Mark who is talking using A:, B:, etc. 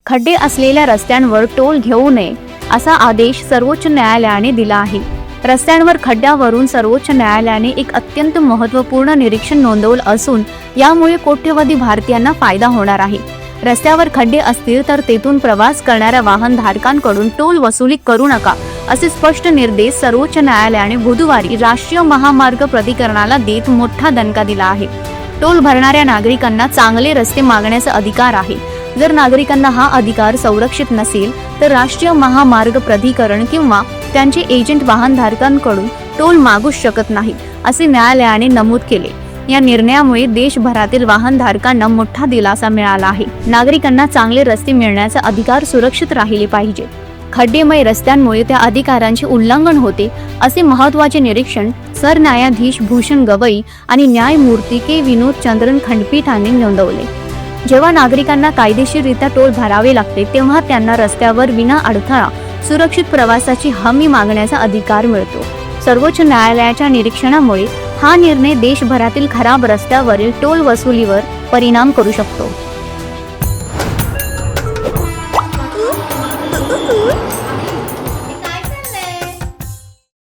A: खड्डे असलेल्या रस्त्यांवर टोल घेऊ नये असा आदेश सर्वोच्च न्यायालयाने दिला आहे। रस्त्यांवर खड्ड्यावरून सर्वोच्च न्यायालयाने एक अत्यंत महत्त्वपूर्ण निरीक्षण नोंदवलं असून यामुळे कोट्यवधी भारतीयांना फायदा होणार आहे। रस्त्यावर खड्डे असतील तर तेथून प्रवास करणाऱ्या वाहनधारकांकडून टोल वसुली करू नका असे स्पष्ट निर्देश सर्वोच्च न्यायालयाने बुधवारी राष्ट्रीय महामार्ग प्राधिकरणाला देत मोठा दणका दिला आहे। टोल भरणाऱ्या नागरिकांना चांगले रस्ते मागण्याचा अधिकार आहे। जर नागरिकांना हा अधिकार संरक्षित नसेल तर राष्ट्रीय महामार्ग प्राधिकरण किंवा त्यांचे एजंट वाहनधारकांकडून टोल मागू शकत नाही असे न्यायालयाने नमूद केले। या निर्णयामुळे देशभरातील वाहनधारकांना मोठा दिलासा मिळाला आहे। नागरिकांना चांगले रस्ते मिळण्याचा अधिकार सुरक्षित राहिले पाहिजे। खड्डेमय रस्त्यांमुळे त्या अधिकारांचे उल्लंघन होते असे महत्त्वाचे निरीक्षण सरन्यायाधीश भूषण गवई आणि न्यायमूर्ती के विनोद चंद्रन खंडपीठाने नोंदवले। जेव्हा नागरिकांना कायदेशीररित्या टोल भरावे लागते तेव्हा त्यांना रस्त्यावर विना अडथळा सुरक्षित प्रवासाची हमी मागण्याचा अधिकार मिळतो। सर्वोच्च न्यायालयाच्या निरीक्षणामुळे हा निर्णय देशभरातील खराब रस्त्यावरील टोल वसुलीवर परिणाम करू शकतो।